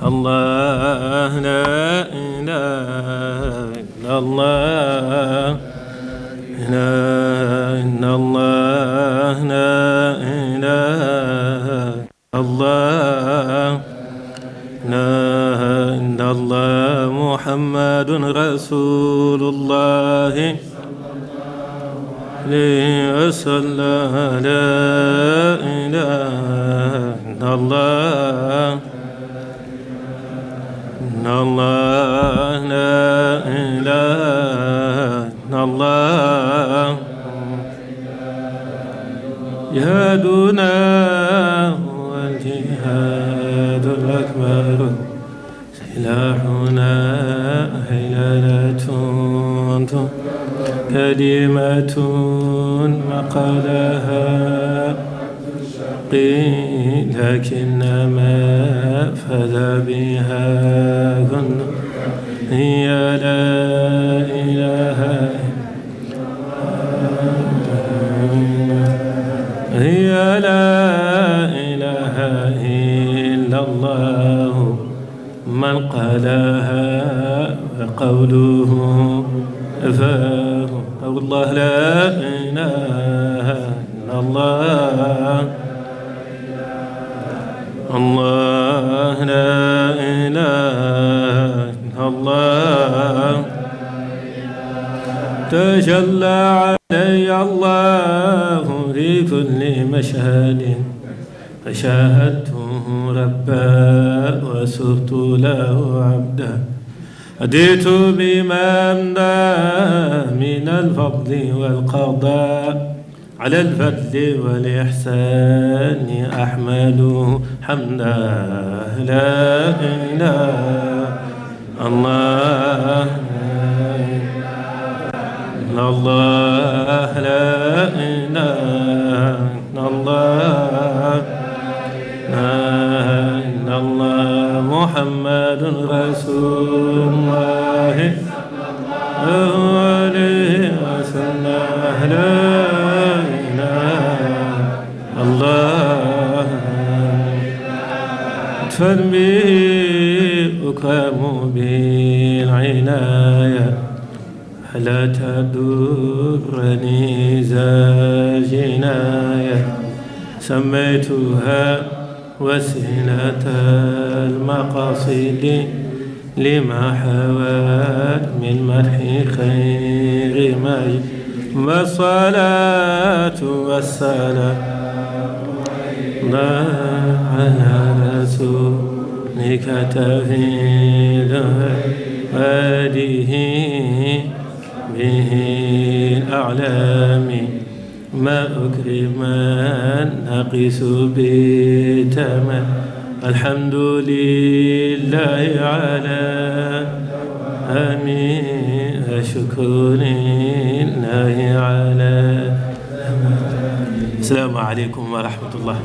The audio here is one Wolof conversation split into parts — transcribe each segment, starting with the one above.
الله لا إله إلا الله لا إلا الله لا إله الله لا إلا الله محمد رسول الله عليه وسلم لا إله إلا الله الله لا إله إلا الله جهادنا والجهاد الأكبر سلاحنا حيلة كلمة وقالها لكنما فذا بها كنا هي لا إله هي لا إله إلا الله من قالها وقوله فاه الله لا إله إلا الله الله لا إله إلا الله تجلى علي الله في كل مشهد فشاهدته ربا وصرت له عبدا أديت بما من الفضل والقضاء على الفضل والإحسان أحمده حمدا لا إله الله الله لا إله الله لا إله الله محمد رسول الله عليه وسلم لا الله ادفن به أكرم بالعناية فلا تدرني ذا الجناية سميتها وسيلة المقاصد لما حوت من مدح خير ما والصلاة والسلام على رسولك تفيد هذه به الأعلام ما أكرم نقيس بتمام الحمد لله على آمين شكر لله على السلام عليكم ورحمة الله.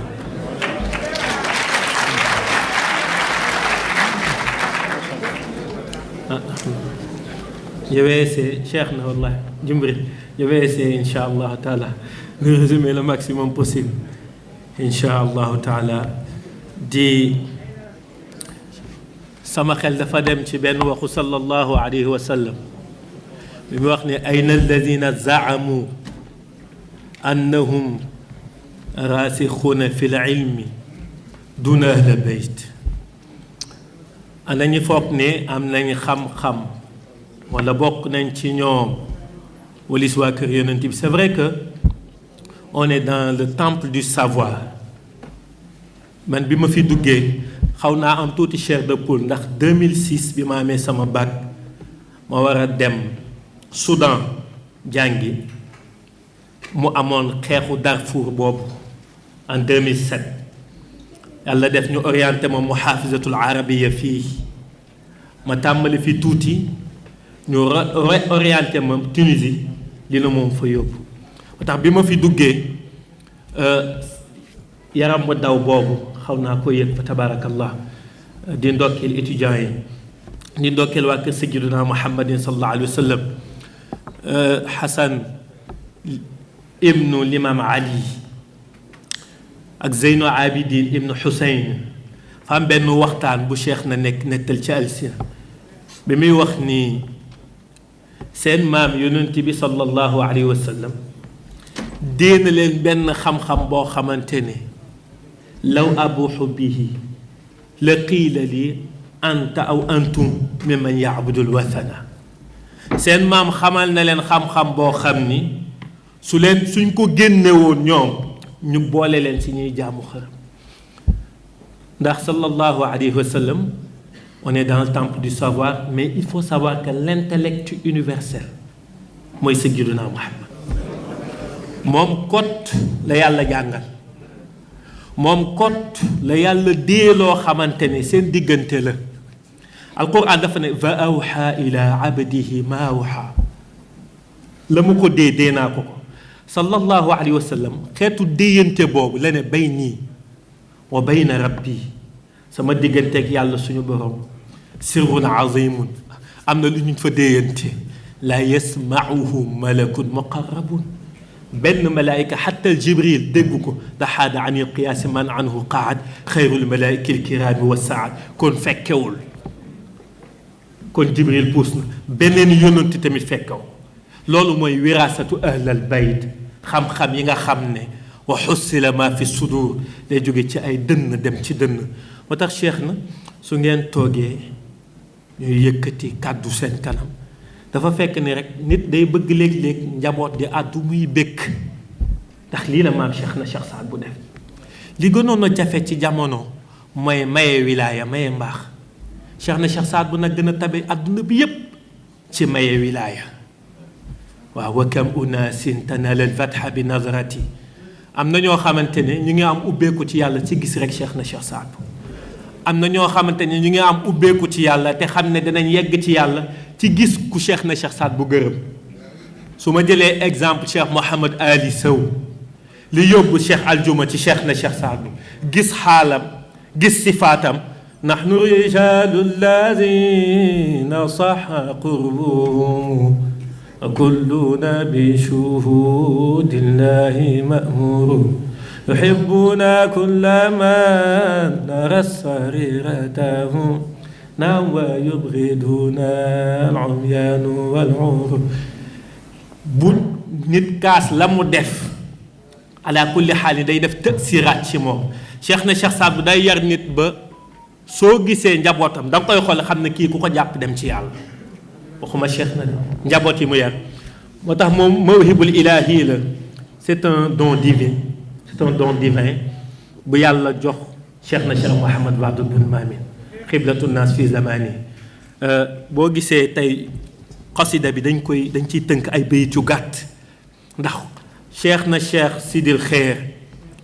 Je vais essayer, Cheikh Wallah, Djimbri, je vais essayer, Inch'Allah Ta'ala, de résumer le maximum possible. Inch'Allah Ta'ala, di sama xel dafa dem ci benn waxu sallallahu alayhi wa sallam bi mu wax ne ayna alladina zaamu annahum rasixuuna fi lilmi duna ahla bayt ana ñu foog ne am nañ xam-xam wala bokk nañ ci ñoom walis waa kër yonent bi. C'est vrai que on est dans le temple du savoir. man bi ma fi duggee xaw naa am tuuti chair de poule ndax 2006 bi ma amee sama bac ma war a dem Soudan jàngi mu amoon xeexu Darfour boobu en 2007 yàlla def ñu orienté ma muhaafizatul arabiya fii ma tàmbali fi tuuti ñu orienté ma Tunisie li la moom fa yóbbu moo tax bi ma fi duggee yaram ba daw boobu xaw naa ko yëg fa tabaarakallah di ndokkeel étudiants yi di ndokkeel waa kër sayyidina Muhammadin sallallahu alayhi wa sallam Hassan ibnu l'imam Ali ak Zeyno Abidin ibnu Hussein fa am benn waxtaan bu cheikh na nekk nettal ci alsina bi muy wax ni seen maam yonent bi sallallahu alayhi wa sallam déena leen benn xam-xam boo xamante ne law abuxu bihi la qiila li anta aw antum mimman yacbudu lwathana seen maam xamal na leen xam-xam boo xam ni suñ ko génne woon ñoom ñu boole leen si ñuy jaamu xërëm ndax sallallahu alayhi wa sallam on est dans le temple du savoir mais il faut savoir que l'intellect universel mooy sayyiduna Muhammad moom kot la yàlla jàngal moom kot la yàlla dee loo xamante ne seen diggante la alquran dafa ne fa awxa ila abdihi ma awxa la mu ko dee naa ko sallallahu alayhi wa sallam xeetu déyante boobu la ne bayni wa bayna rabbi sama digganteeg yàlla suñu borom sirrun azimun am na lu ñu fa déyante la yasmauhu malakun muqarrabun benn malaayika xatta jibril dégg ko daxaada an il qiyaasi man anhu qaad xayrul malaayika alkiraami wa saad kon fekkewul kon jibril puus na beneen yonanti tamit fekkew loolu mooy wirasatu ahlal bayt xam-xam yi nga xam ne wa xussila ma fi sudur day jóge ci ay dënn dem ci dënn moo tax cheikh na su ngeen toogee ñuy yëkkati kàddu seen kanam dafa fekk ni rek nit day bëgg léeg-léeg njaboot di àddu muy békk ndax lii la maam cheikh na cheikh Saad bu def li gënoon a jafe ci jamono mooy maye wilaaya maye mbaax cheikh na cheikh Saad bu nag gën a tabe àdduna bi yépp ci maye wilaaya waaw wa kam unaasin tanala alfatha bi nazrati am na ñoo xamante ne ñu ngi am ubbeeku ci yàlla ci gis rek cheikh na cheikh Saad bu am na ñoo xamante ne ñu ngi am ubbeeku ci yàlla te xam ne dinañ yegg ci yàlla ci gis ku cheikh na cheikh Saad bu gërëm su ma jëlee exemple cheikh Mouhamad Ali Sow li yóbbu cheikh aljuma ci cheikh na cheikh Saad bu gis xaalam gis sifaatam nahnu rijalu alladina saxa qurbuhum kulluna bi shuhudillahi ma'murun yuhibbuna kulla man nara sariratahu naam wa yubghiduna al-umyanu wal-'umru bu nit kaas la mu def ala kulli xaal day def tasiraat ci moom cheikh na cheikh Saad bu day yar nit ba soo gisee njabootam da nga koy xool xam ne kii ku ko jàpp dem ci yàlla waxuma cheikh na njaboot yi mu yar moo tax moom mawhibul ilahi la c'est un don divin c'est un don divin bu yàlla jox cheikh na cheikh Mouhamad Wade bun Mamin xiblatu naas fi zamani boo gisee tey xasida bi dañ ciy tënk ay bayit yu gàtt ndax cheikh na cheikh sidil xeer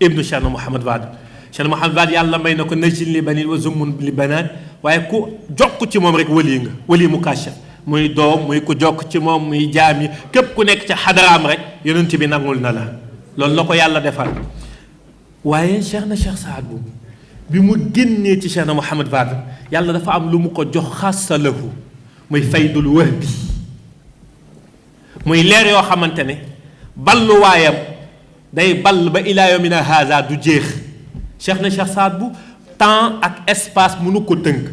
ibnu cheikh na Mouhamad Wade cheikh na Mouhamad Wade yàlla may na ko najil li banin wa zummun li banaat waaye ku jokk ci moom rek wali nga wali mukashaf muy doom muy ku jokk ci moom muy jaam yi képp ku nekk ci xadaraam rek yonent bi nangul na la loolu la ko yàlla defal waaye cheikh na cheikh Saad bu bi mu génnee ci cheikh na Mouhamad Wade yàlla dafa am lu mu ko jox xassa lahu muy faydul wahbi muy leer yoo xamante ne balluwaayam day ball ba ilaa yawmina haza du jeex cheikh na cheikh Saad bu temps ak espace mënu ko tënk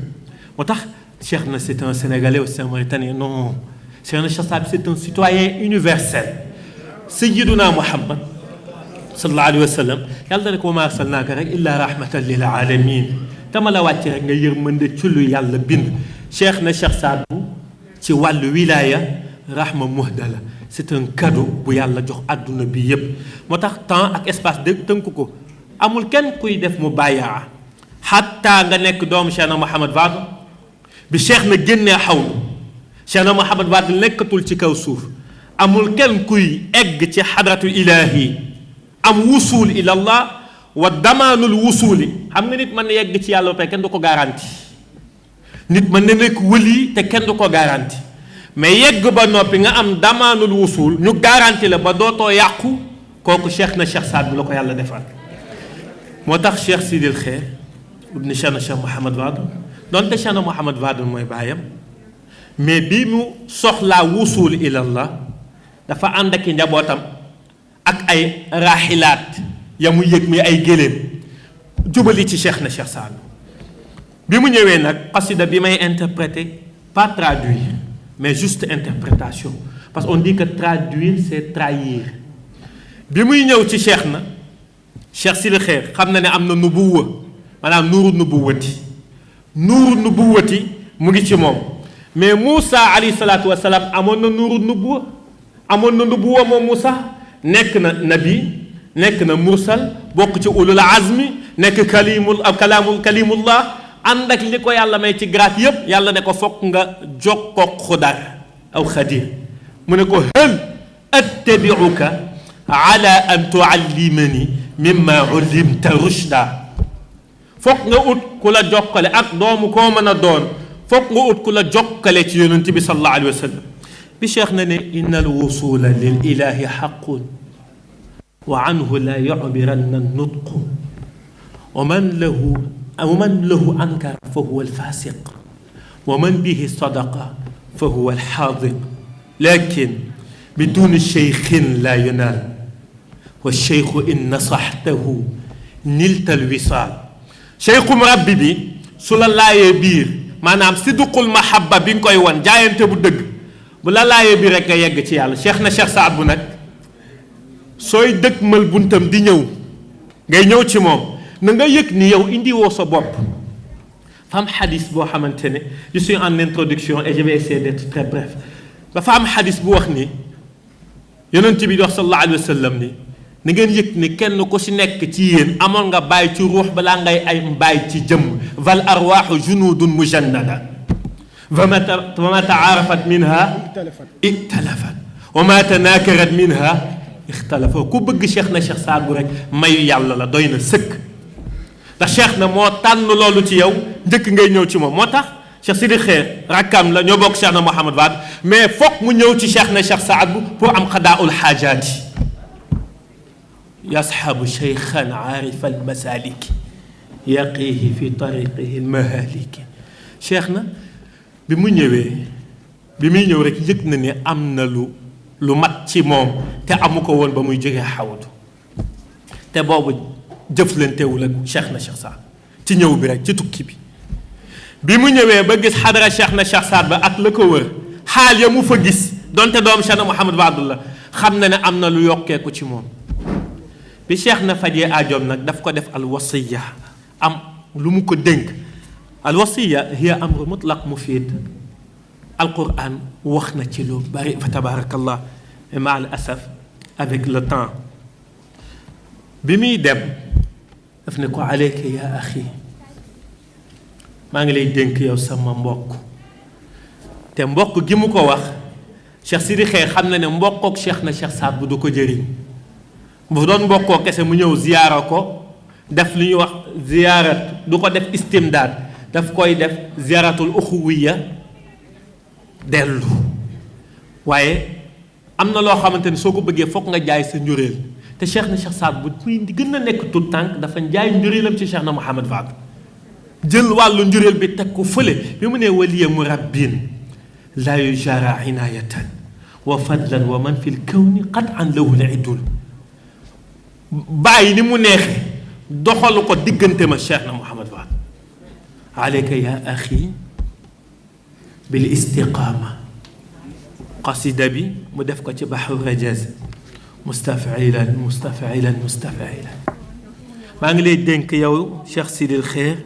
moo tax cheikh na c'est un sénégalais ou c'est un mauritanien non cheikh na cheikh Saad bu c'est un citoyen universel sayyiduna Muhammad sallallahu alayhi wa sallam yàlla ne ko wa maa arsalnaaka rek illaa rahmatan lil alamin dama la wàcc rek nga yërmande ci lu yàlla bind cheikh na cheikh Saad bu ci wàllu wilaya rahma muhda la c'est un cadeau bu yàlla jox àdduna bi yépp moo tax temps ak espace de tënk ko amul kenn kuy def mu bàyyaa xatta nga nekk doomu cheikh na Mouhamad Wade bi cheikh na génnee xawlu cheikh na Mouhamad Wade nekkatul ci kaw suuf amul kenn kuy egg ci xadratu ilahi am wusuul ila allah wa damaanul wusuuli xam nga nit mën na yegg ci yàlla ba pare kenn du ko garanti nit mën na nekk wëli te kenn du ko garanti mais yegg ba noppi nga am damaanul wusuul ñu garanti la ba dootoo yàqu kooku cheikh na cheikh Saad bu la ko yàlla defal moo tax cheikh sidil xeer ibn cheikh na cheikh Mouhamad Wade donte cheikh na Mouhamad Wade mooy baayam mais bi mu soxlaa wusuul ila allah dafa ànd ak i njabootam ak ay raaxilaat ya mu yëg mi ay géléem jubali ci cheikh na cheikh Saad bi mu ñëwee nag qasida bi may interpréter pas traduire mais juste interprétation parce qu'on dit que traduire c'est trahir bi muy ñëw ci cheikh na cheikh Sidi Xeer xam na ne am na nubuwa maanaam nuuru nubuwati mu ngi ci moom mais Moussa alayhi salaatu wasalaam amoon na nuuru nubuwa moom Moussa nekk na nabi nekk na mursal bokk ci ulul azmi nekk kalimullah ànd ak li ko yàlla may ci grade yépp yàlla ne ko fokk nga jokkoog xudar aw xadir mu ne ko hal attabi'uka ala an tuallimani mimma ullimta rushda fokk nga ut ku la jokkale ak doomu koo mën a doon fokk nga ut ku la jokkale ci yonent bi sallallahu alayhi wa sallam bi cheikh na ne inna al wusula lil ilahi xaqun wa anhu la yu'biranna nutqu wa man lahu ankara fa huwa alfasiq wa man bihi sadaqa fa huwa alxaadiq lakin biduni cheikhin la yunaal wa cheikhu in nasaxtahu nilta alwisaal cheikhu murabbi bi su la laayee biir maanaam sidqul mahabba bi nga koy wan jaayante bu dëgg bu la laayee biir rek nga yegg ci yàlla cheikh na cheikh Saad bu nag sooy dëkkmal buntam di ñëw ngay ñëw ci moom na nga yëg ni yow indi woo sa bopp fa am xadis boo xamante ne je suis en introduction et je vais essayer d'être très bref dafa am xadis bu wax ni yonent bi di wax sallallahu alayhi wa sallam ni na ngeen yëg ni kenn ku si nekk ci yéen amoon nga bàyyi ci ruux balaa ngay ay bàyyi ci jëmm val arwaaxu junudun mujannada fa ma taarafat minha iktalafat wa ma tanaakarat minha ixtalafa ku bëgg cheikh na cheikh Saad bu rek mayu yàlla la doy na sëkk ndax cheikh na moo tànn loolu ci yow njëkk ngay ñëw ci moom moo tax cheikh Sidi Xeer rakkam la ñoo bokk cheikh na Mouhamad Wade mais foog mu ñëw ci cheikh na cheikh Saad bu pour am xadaaul xaajaati yasxabu cheikhan aarifa almasaliki yaqihi fi tariqihi almahaliki cheikh na bi muy ñëw rek yëg na ne am na lu mat ci moom te amu ko woon ba muy jógee xawdu te boobu jëflantewul ak cheikh na cheikh Saad ci ñëw bi rek ci tukki bi mu ñëwee ba gis xadara cheikh na cheikh Saad ba ak la ko wër xaal ya mu fa gis donte doom cheikh na Mouhamad Wade la xam na ne am na lu yokkeeku ci moom bi cheikh na fajee aajoom nag daf ko def alwasiya am lu mu ko dénk alwasiya hiya amru mutlaq mufid alquran wax na ci lu bari fa tabarakallah mais ma al asaf avec le temps bi muy dem daf ne ko aleyka ya axi maa ngi lay dénk yow sama mbokk te mbokk gi mu ko wax cheikh Sidi Xeer xam na ne mbokkook cheikh na cheikh Saad bu du ko jëriñ bu doon mbokkoo kese mu ñëw ziyaara ko def lu ñuy wax ziyaarat du ko def istimdaad daf koy def ziyaaratul uxuwiya dellu waaye am na loo xamante ni soo ko bëggee foog nga jaay sa njuréel te cheikh na cheikh Saad bu muy gën a nekk tout tànk dafa jaay njuréelam ci cheikh na Mouhamad Wade jël wàllu njuréel bi teg ko fële bi mu ne waliya murabbin laa yujara inayatan wa fadlan wa man fi l kawni qad an lahu l idul bàyyi ni mu neexee doxalu ko diggante ma cheikh na Mouhamad Wade aleyka ya axi bil istiqaama qasida bi mu def ko ci baxru rajaz mustafilan maa ngi lay dénk yow cheikh Sidil Xeer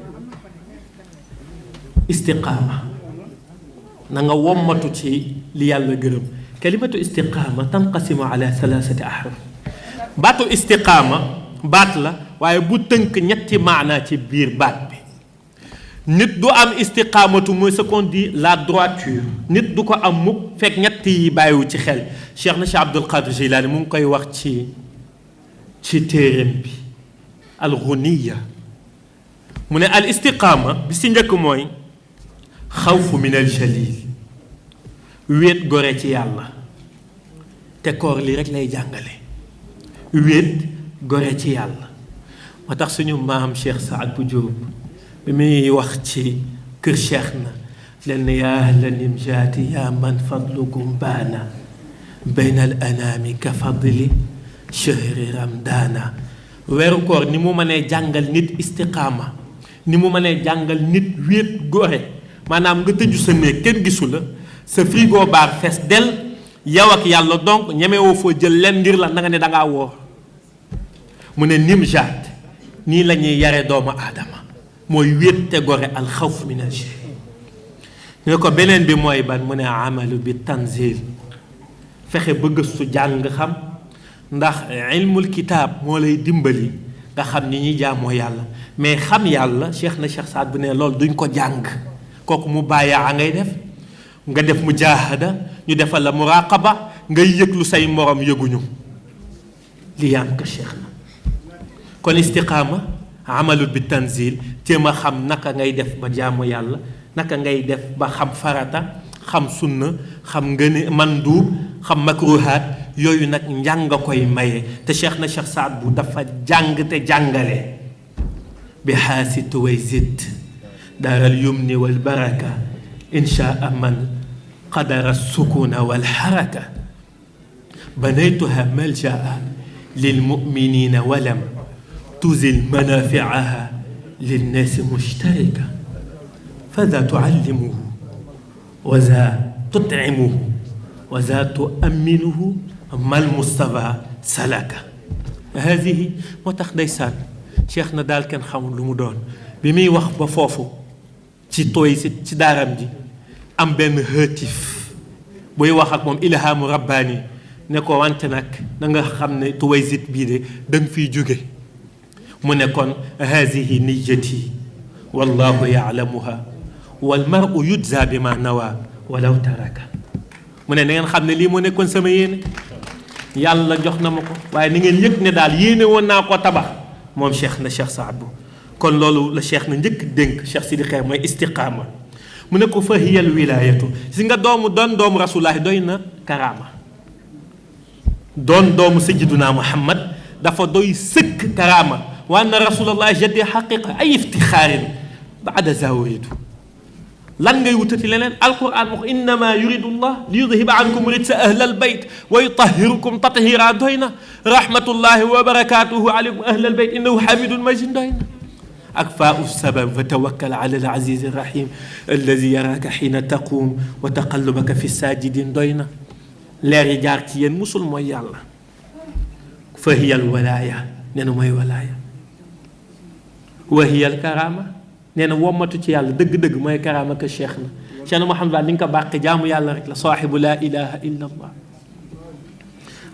istiqaama na nga wommatu ci li yàlla gërëm kalimatu istiqaama tanqasimu ala thalathati ahruf baatu istiqaama baat la waaye bu tënk ñetti maanaa ci biir baat bi nit du am istiqaamatu mooy ce qu'on dit la droiture nit du ko am mukk fekk ñett yi bàyyiwu ci xel cheikh na cheikh Abdul Qadir Jilani mu ngi koy wax ci téeréem bi alxuniya mu ne al istiqaama bi si njëkk mooy xawfu min al jalil wéet gore ci yàlla te koor li rek lay jàngale wéet gore ci yàlla moo tax suñu maam cheikh Saad bu Jóob bi muy wax ci kër cheikh na leen yaa ahla nimjaati yaa man fadlukum baana bayna al anaami ka fadli chahri ramdaana weeru koor ni mu mënee jàngal nit istiqaama ni mu mënee jàngal nit wéet gore maanaam nga tëju sa néeg kenn gisu la sa frigo bar fees del yow ak yàlla donc ñemewoo foo jël leen ngir la nga ne dangaa woor mu ne nimjaat nii la ñuy yare doomu aadama mooy wéet te gore alxawf min al-jahil ñu ko beneen bi mooy ban mu ne amalu bi tanzil fexe ba gëstu jàng xam ndax ilmul kitaab moo lay dimbali nga xam ni ñuy jaamoo yàlla mais xam yàlla cheikh na cheikh Saad bu ne loolu duñ ko jàng kooku mu bàyyaa ngay def nga def mujaahada ñu defal la muraqaba ngay yëglu say morom yëguñu li yaam ka cheikh na kon istiqaama amalu bi tanzil jéem a xam naka ngay def ba jaamu yàlla naka ngay def ba xam farata xam sunna xam ngëne manduub xam makruhaat yooyu nag njàng nga koy maye te cheikh na cheikh Saad bu dafa jàng te jàngale bi xaasi tuwaysid daaral yumni wal baraka inshaa man qadara sukuna wal xaraka banaytuha maljaa lil muminina walam tuzil manafiaha linnaasi mushtarika fada tuallimuhu wa za tutcimuhu wa za tuamminuhu mal Mustafa salaka hadihi moo tax ndeysaan cheikh na daal kenn xamul lu mu doon bi muy wax ba foofu ci tooy ci daaram ji am benn hëtif buy wax ak moom ilhaamu rabbaani ne ko wante nag da nga xam ne Tuwaysit bii de danga fiy jóge mu ne kon hadihi niyati wallahu yaalamuha wal maru yujza bi ma nawa walaw taraka mu ne na ngeen xam ne lii moo nekkoon sama yéene yàlla jox na ma ko waaye ni ngeen yëg ne daal yéene woon naa ko tabax moom cheikh na cheikh Saad bu kon loolu la cheikh na njëkk dénk cheikh Sidi Xeer mooy istiqaama mu ne ko fa hiyal wilaayatu si nga doon doomu rasulullahi doy na karaama doon doomu sayyiduna Muhammad dafa doy sëkk karaama wa anna rasulullahi jaddi xaqiqa ay iftixaarin baada zawridu lan ngay wutati leneen alquran wax innama yuridu llah li yudhiba ankum rijsa ahlal bayt wa yutahhirukum tathira doy na rahmatullahi wa barakatuhu alaykum ahlal bayt innahu hamidun majid doy na ak faau sabab fa tawakkal ala al aziz rahim alladi yaraka xiina taqum wa taqallubaka fi sajidin doy na leer yi jaar ci yéen musul mooy yàlla fa hiya al walaaya nee na mooy walaaya wa hiya al karama nee na wommatu ci yàlla dëgg-dëgg mooy karaama ka cheikh na cheikh na Mouhamed ni nga ko bàqe jaamu yàlla rek la saaxibu laa ilaha illa allah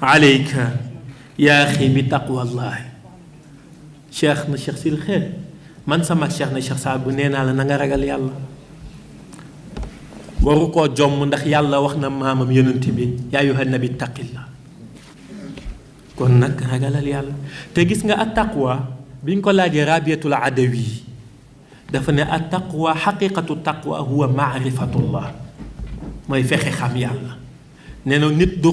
alayka yaa axi bi taqwallahi cheikh na cheikh sil xeer man sama cheikh na cheikh Saad bu nee naa la na nga ragal yàlla waru koo jomm ndax yàlla wax na maamam yonent bi yaa ayyuha nabi taqillah kon nag ragalal yàlla te gis nga at taqwa bi ñu ko laajee rabiatul adawi dafa ne at taqwa xaqiqatu taqwa huwa maarifatullah mooy fexe xam yàlla nee na nit du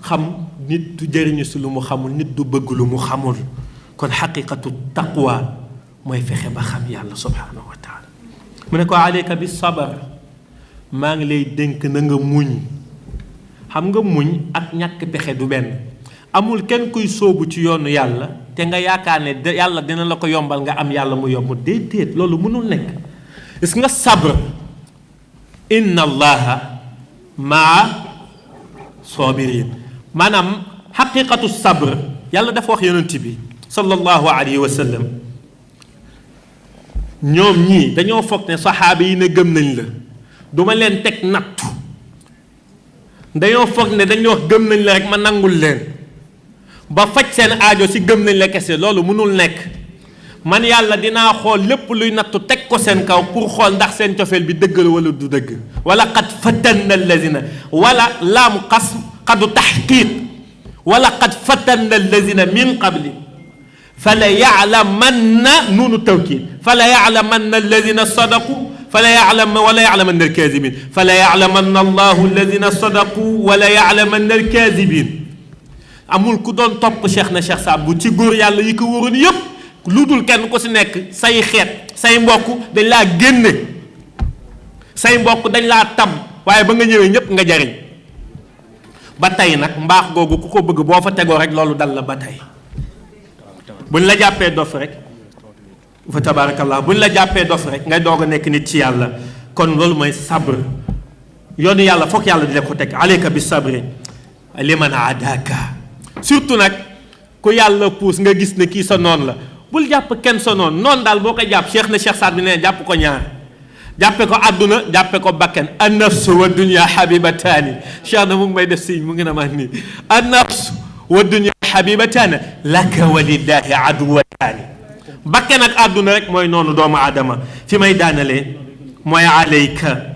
xam nit du jëriñu si lu mu xamul nit du bëgg lu mu xamul kon xaqiqatu taqwa mooy fexe ba xam yàlla subhanahu wa taala mu ne ko aleyka bi sabar maa ngi lay dénk na nga muñ xam nga muñ ak ñàkk pexe du benn amul kenn kuy sóobu ci yoonu yàlla te nga yaakaar ne yàlla dina la ko yombal nga am yàlla mu yomb déedéet loolu mënul nekk gis nga sabr inna allaha maa sabirin maanaam xaqiqatu sabr yàlla dafa wax yonent bi sallallahu alayhi wa sallam ñoom ñii dañoo foog ne saxaaba yi ne gëm nañ la duma leen teg nattu dañoo foog ne dañoo wax gëm nañ la rek ma nangul leen ba faj seen aajo si gëm nañ la kese loolu mënul nekk man yàlla dinaa xool lépp luy nattu teg ko seen kaw pour xool ndax seen cofeel bi dëgg la wala du dëgg wala qad fatanna allazina wala laam qadu taxqiq wala qad fatanna allazina min qabli fala yaalamanna nuunu tawkiid fala yaalamanna allazina sadaqu fala yaalama wala yaalamanna alkaazibin fala yaalamanna allahu alladina sadaqu wala yaalamanna alkaazibin amul ku doon topp cheikh na cheikh Saad bu ci góor yàlla yi ko wóoroon yépp lu dul kenn ku si nekk say xeet say mbokk dañ laa génne say mbokk dañ laa tab waaye ba nga ñëwee ñépp nga jariñ ba tey nag mbaax googu ku ko bëgg boo fa tegoo rek loolu dal la ba tey buñ la jàppee dof rek fa tabarakallah buñ la jàppee dof rek ngay doog a nekk nit ci yàlla kon loolu mooy sabr yoonu yàlla foog yàlla di la ko teg alayka bi sabri liman adaka surtout nag ku yàlla puus nga gis ne kii sa noon la bul jàpp kenn sa noon daal boo ko jàpp cheikh na cheikh Saad bi ne jàpp ko ñaar jàppe ko àdduna jàppe ko bakken an nafsu wa dunya habibataani cheikh na mu ngi may def siñ mu ngi na ma nii an nafsu wa dunya habibataani laka wa lillahi aduwataani bakken ak àdduna rek mooy noonu doomu aadama fi may daanalee mooy alayka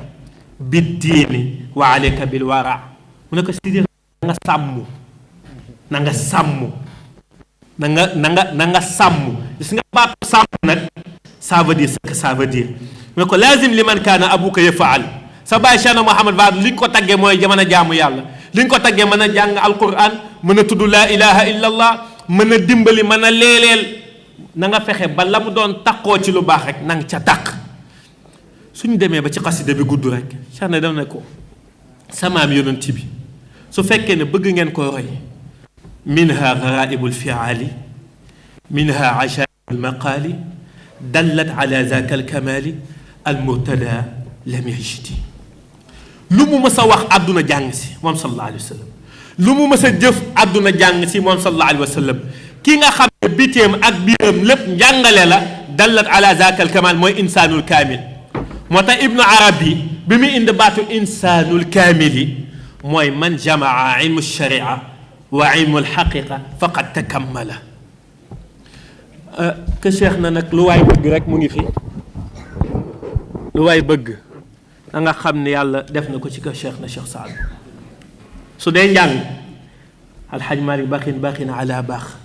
biddiini wa alayka bil wara mu ne ko si nga sàmm na nga sàmm na nga sàmm gis nga baatu sàmm nag ça veut dire ce que ça veut dire mu ne ko laazim li man kaana abuka yafaal sa baay Cheikh Mouhamad Fadel li ñu ko taggee mooy mën a jaamu yàlla li ñu ko taggee mën a jàng alquran mën a tudd laa ilaha illa allah mën a dimbali mën a leeleel na nga fexe ba la mu doon taqoo ci lu baax rek na nga ca taq suñu demee ba ci xasida bi gudd rek Cheikh na dem ne ko samaam yonent bi su fekkee ne bëgg ngeen ko roy minha garaibul fiali minha ajaibul maqaali dallat ala zaka alkamali almurtada lam yajidi lu mu mës a wax àdduna jàng si moom sallallahu alayhi wa sallam lu mu mës a jëf àdduna jàng si moom sallallahu alayhi wa sallam ki nga xam ne biteem ak biiram lépp njàngale la dallat ala zaka alkamal mooy insaanul kaamil moo tax ibnu arabi bi mu indi baatu insaanul kaamili mooy man jamaa ilmu sharia wa ilmu alxaqiqa faqad takammala que cheikh na nag lu waay bëgg rek mu ngi fi lu waay bëgg da nga xam ne yàlla def na ko ci que cheikh na cheikh Saad su dee njàng alxaj Malik baaxin ala baax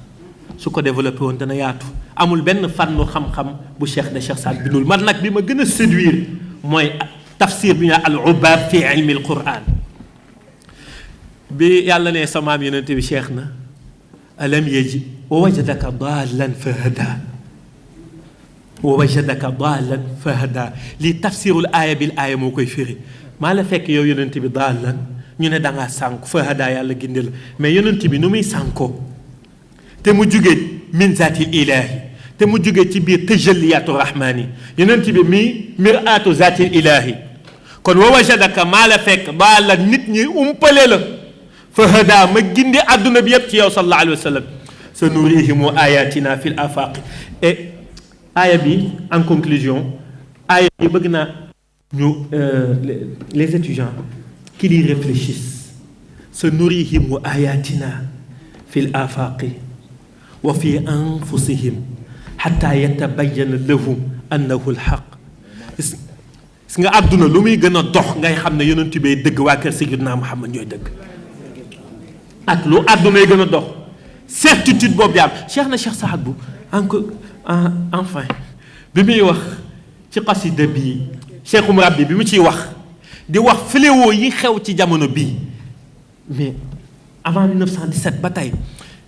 su ko développé woon dana yaatu amul benn fànnu xam-xam bu cheikh na cheikh Saad bindul man nag bi ma gën a séduire mooy tafsir bi ñu al ubaab fi ilmi al quran bi yàlla ne samaam yonent bi cheikh na alam yaji wa wajadaka daalan fahada wa wajadaka daalan fahada lii tafsirul aaya bil aaya moo koy firi maa la fekk yow yonent bi daalan ñu ne dangaa sànku fahada yàlla gindi la mais yonent bi nu muy sànkoo te mu jugee min zaatil ilaahi te mu jugee ci biir tajalliyaatu rahmaani yonent bi mi miraatu zaatil ilaahi kon wa wajadaka maa la fekk daalan nit ñi umpale la fahada ma gindi àdduna bi yëpp ci yow sallallahu alayhi wa sallam sa nurihimu ayatina fi l afaqi et aaya bi en conclusion aaya bi bëgg naa ñu les étudiants qui y réfléchissent sa nurihimu ayatina fi l afaqi wa fi anfusihim xata yatabayana lahum annahu lxaq gis nga àdduna lu muy gën a dox ngay xam ne yonent bee dëgg waa kër Sayyidina Muhammad ñooy dëgg ak lu àdduna yi gën a dox certitude boobu yaam cheikh na cheikh Saad bu enfin bi muy wax ci xasida bii cheikh Umar bi mu ciy wax di wax fléau yi xew ci jamono bii mais avant 1917 ba tey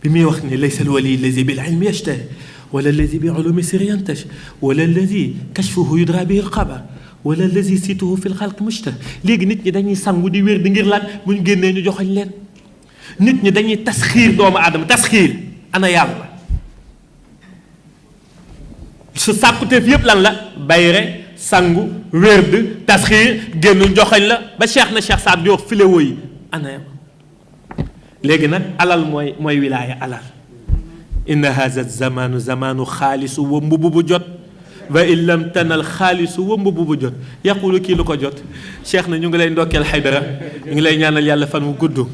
bi muy wax ne laysa alwali allazi bil ilmi yashtah wala allazi bi ulumi sirri yantash wala allazi kashfuhu yudra bihi alxabar wala allazi situhu fi lxalq mushtah léegi nit ñi dañuy sangu di wér di ngir lan bu ñu génnee ñu joxoñ leen nit ñi dañuy tasxiir doomu aadama tasxiir ana yàlla su sàkkuteef yépp lan la bayre sangu wérd tasxiir génn joxoñ la ba cheikh na cheikh Saad di wax filéwo yi ana yàlla léegi nag alal mooy wilaaya alal inna haza zamanu zamanu xaalisu wa mbubu bu jot wa in lam tanal xaalisu wa mbubu bu jot yaqulu kii lu ko jot cheikh na ñu ngi lay ndokkeel Haydara ñu ngi lay ñaanal yàlla fan wu gudd